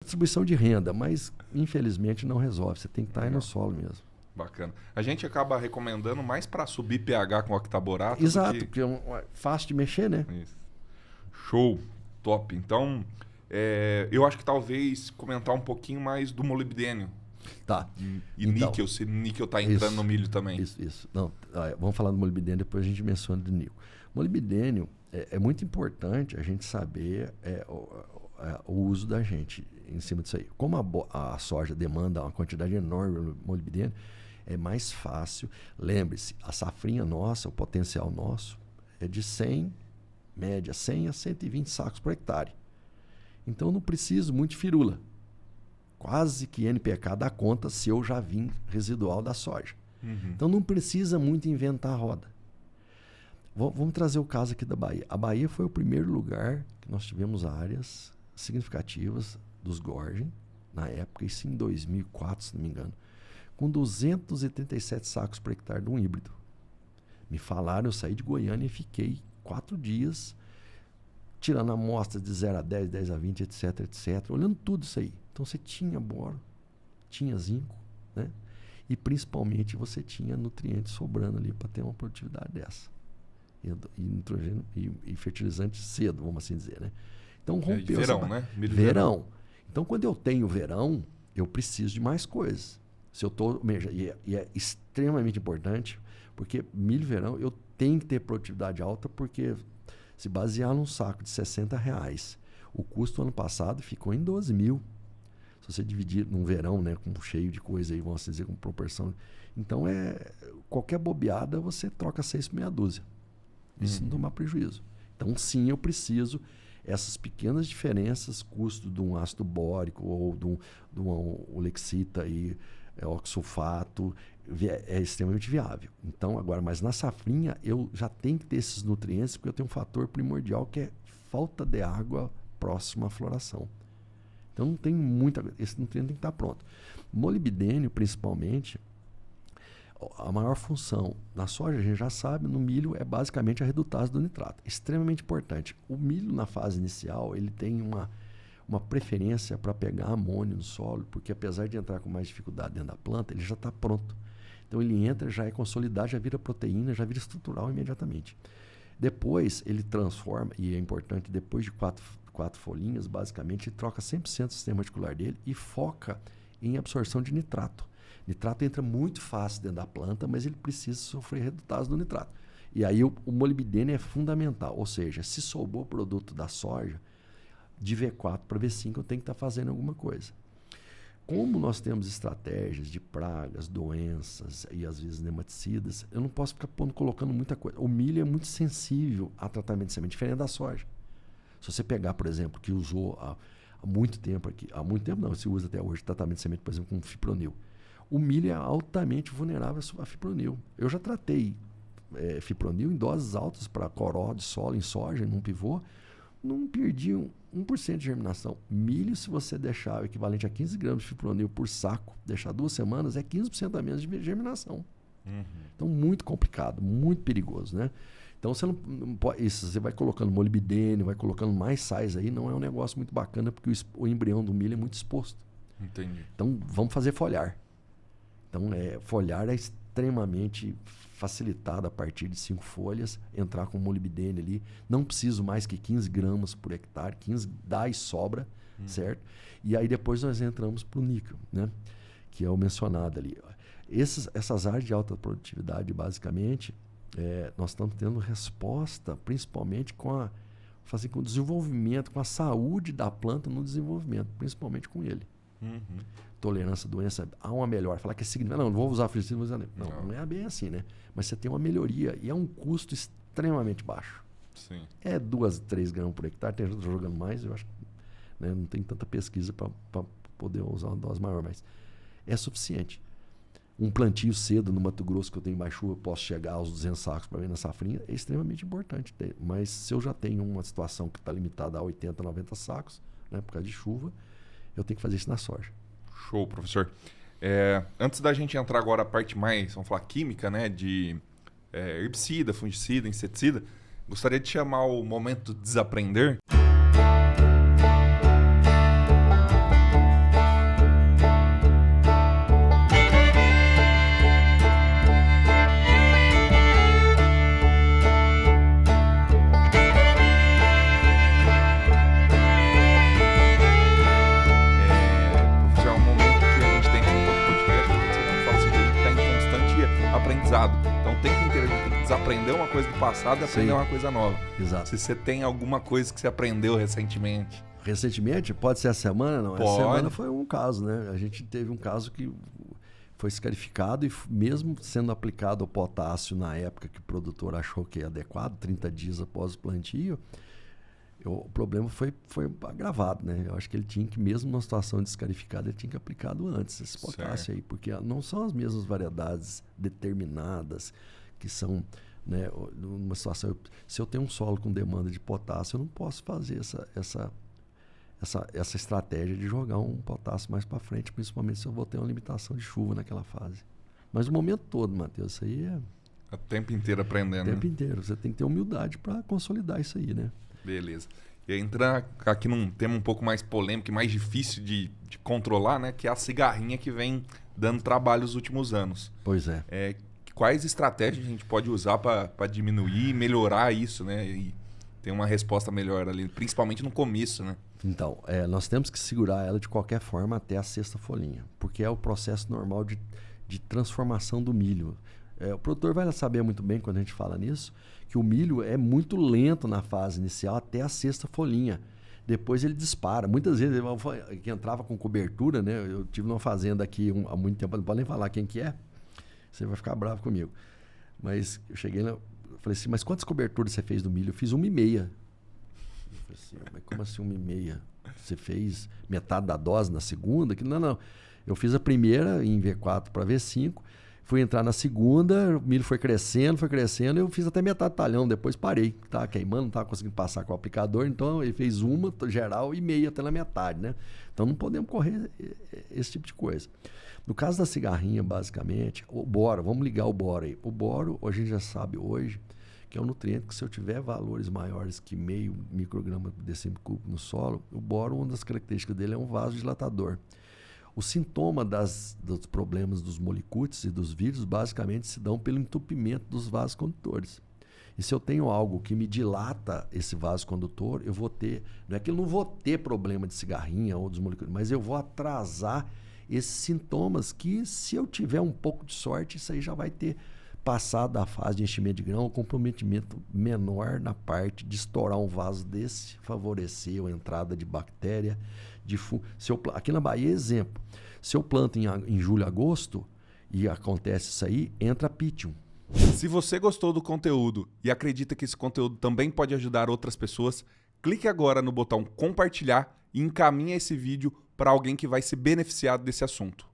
distribuição de renda, mas infelizmente não resolve. Você tem que estar aí no solo mesmo. Bacana. A gente acaba recomendando mais para subir pH com octaborato. Exato, porque é fácil de mexer, né? Isso. Show, top. Então, eu acho que talvez comentar um pouquinho mais do molibdênio. Tá. E então, níquel, se níquel está entrando no milho também. Isso. Não, vamos falar do molibdênio, depois a gente menciona do níquel. Molibdênio é muito importante a gente saber o uso da gente em cima disso aí. Como a soja demanda uma quantidade enorme de molibdênio, é mais fácil. Lembre-se, a safrinha nossa, o potencial nosso, é de 100, média 100 a 120 sacos por hectare. Então, eu não preciso muito de firula. Quase que NPK dá conta se eu já vim residual da soja. Uhum. Então, não precisa muito inventar a roda. Vamos trazer o caso aqui da Bahia. A Bahia foi o primeiro lugar que nós tivemos áreas significativas dos Gorgem, na época, isso em 2004, se não me engano, com 237 sacos por hectare de um híbrido. Me falaram, eu saí de Goiânia e fiquei 4 dias tirando amostras de 0 a 10, 10 a 20, etc, olhando tudo isso aí. Então você tinha boro, tinha zinco, né? E principalmente você tinha nutrientes sobrando ali para ter uma produtividade dessa. E nitrogênio e fertilizante cedo, vamos assim dizer, né? Então rompeu verão, né? Verão. Então quando eu tenho verão, eu preciso de mais coisas. Se eu tô, e é extremamente importante, porque milho verão eu tenho que ter produtividade alta, porque se basear num saco de R$60, o custo ano passado ficou em 12 mil. Se você dividir num verão, né, com cheio de coisa aí, vamos dizer, com proporção. Então qualquer bobeada você troca 6 por meia dúzia. Isso não tomar prejuízo. Então sim, eu preciso essas pequenas diferenças, custo de um ácido bórico ou de um ulexita e oxsulfato, é extremamente viável. Então, agora, mas na safrinha, eu já tenho que ter esses nutrientes, porque eu tenho um fator primordial que é falta de água próxima à floração. Então, não tem muita... Esse nutriente tem que estar pronto. Molibdênio, principalmente, a maior função na soja, a gente já sabe, no milho é basicamente a redutase do nitrato. Extremamente importante. O milho, na fase inicial, ele tem uma preferência para pegar amônio no solo, porque apesar de entrar com mais dificuldade dentro da planta, ele já está pronto. Então ele entra, já é consolidado, já vira proteína, já vira estrutural imediatamente. Depois ele transforma, e é importante, depois de quatro folhinhas, basicamente, ele troca 100% do sistema reticular dele e foca em absorção de nitrato. Nitrato entra muito fácil dentro da planta, mas ele precisa sofrer redutase do nitrato. E aí o molibdênio é fundamental, ou seja, se sobrou produto da soja, de V4 para V5 eu tenho que estar fazendo alguma coisa. Como nós temos estratégias de pragas, doenças e às vezes nematicidas, eu não posso ficar colocando muita coisa. O milho é muito sensível a tratamento de semente, diferente da soja. Se você pegar, por exemplo, que usou há muito tempo aqui, há muito tempo não, se usa até hoje tratamento de semente, por exemplo, com fipronil. O milho é altamente vulnerável a fipronil. Eu já tratei fipronil em doses altas para coró de solo em soja, num pivô, não perdi 1% de germinação. Milho, se você deixar o equivalente a 15 gramas de fipronil por saco, deixar 2 semanas, é 15% a menos de germinação. Uhum. Então, muito complicado, muito perigoso, né? Então, você não pode... Isso, você vai colocando molibdênio, vai colocando mais sais aí, não é um negócio muito bacana, porque o embrião do milho é muito exposto. Entendi. Então, vamos fazer foliar. Então, foliar é extremamente facilitado a partir de 5 folhas, entrar com molibdênio ali. Não preciso mais que 15 gramas por hectare, 15 dá e sobra, certo? E aí depois nós entramos para o níquel, né? Que é o mencionado ali. Essas áreas de alta produtividade, basicamente, nós estamos tendo resposta, principalmente com o desenvolvimento, com a saúde da planta no desenvolvimento, principalmente com ele. Uhum. Tolerância à doença, há uma melhora. Falar que é significante, não vou usar fungicida, não é bem assim, né? Mas você tem uma melhoria e é um custo extremamente baixo. Sim. É 2, 3 gramas por hectare, tem gente jogando mais, eu acho que não tem tanta pesquisa para poder usar uma dose maior, mas é suficiente. Um plantio cedo no Mato Grosso, que eu tenho mais chuva, eu posso chegar aos 200 sacos para mim na safrinha, é extremamente importante. Mas se eu já tenho uma situação que está limitada a 80, 90 sacos, né, por causa de chuva, eu tenho que fazer isso na soja. Show, professor. Antes da gente entrar agora a parte mais, vamos falar, química, né, de herbicida, fungicida, inseticida, gostaria de chamar o momento de desaprender. desaprender uma coisa do passado e aprender uma coisa nova. Exato. Se você tem alguma coisa que você aprendeu recentemente. Recentemente? Pode ser a semana? Não, Pode. Essa semana foi um caso, né? A gente teve um caso que foi escarificado e mesmo sendo aplicado o potássio na época que o produtor achou que é adequado, 30 dias após o plantio, o problema foi agravado, né? Eu acho que ele tinha que, mesmo numa situação de escarificado, ele tinha que aplicado antes esse potássio aí, porque não são as mesmas variedades determinadas que são, né, numa situação. Se eu tenho um solo com demanda de potássio, eu não posso fazer essa estratégia de jogar um potássio mais para frente, principalmente se eu vou ter uma limitação de chuva naquela fase. Mas o momento todo, Matheus, isso aí é O tempo inteiro aprendendo. o tempo inteiro. Você tem que ter humildade para consolidar isso aí, né? Beleza. E aí entrar aqui num tema um pouco mais polêmico e mais difícil de controlar, né? Que é a cigarrinha que vem dando trabalho nos últimos anos. Pois é. Quais estratégias a gente pode usar para diminuir e melhorar isso, né? E ter uma resposta melhor ali, principalmente no começo, né? Então, nós temos que segurar ela de qualquer forma até a sexta folhinha, porque é o processo normal de transformação do milho. O produtor vai saber muito bem, quando a gente fala nisso, que o milho é muito lento na fase inicial até a sexta folhinha. Depois ele dispara. Muitas vezes que entrava com cobertura, né? Eu tive numa fazenda aqui há muito tempo, não pode nem falar quem que é, você vai ficar bravo comigo. Mas eu cheguei lá, falei assim, mas quantas coberturas você fez do milho? Eu fiz 1,5. Eu falei assim, mas como assim 1,5? Você fez metade da dose na segunda? Não. Eu fiz a primeira em V4 para V5, fui entrar na segunda, o milho foi crescendo, eu fiz até metade do talhão, depois parei. Estava queimando, não estava conseguindo passar com o aplicador, então ele fez uma geral e meia até na metade, né? Então não podemos correr esse tipo de coisa. No caso da cigarrinha, basicamente, o boro, vamos ligar o boro aí. O boro, a gente já sabe hoje, que é um nutriente que, se eu tiver valores maiores que 0,5 micrograma por decímetro cúbico no solo, o boro, uma das características dele é um vasodilatador. O sintoma dos problemas dos molicutes e dos vírus basicamente se dão pelo entupimento dos vasos condutores. E se eu tenho algo que me dilata esse vaso condutor, eu vou ter, não é que eu não vou ter problema de cigarrinha ou dos molicutes, mas eu vou atrasar esses sintomas que, se eu tiver um pouco de sorte, isso aí já vai ter passado da fase de enchimento de grão, um comprometimento menor na parte de estourar um vaso desse, favorecer a entrada de bactéria, de fungo. Aqui na Bahia, exemplo, se eu planto em julho, agosto, e acontece isso aí, entra pítio. Se você gostou do conteúdo e acredita que esse conteúdo também pode ajudar outras pessoas, clique agora no botão compartilhar e encaminhe esse vídeo para alguém que vai se beneficiar desse assunto.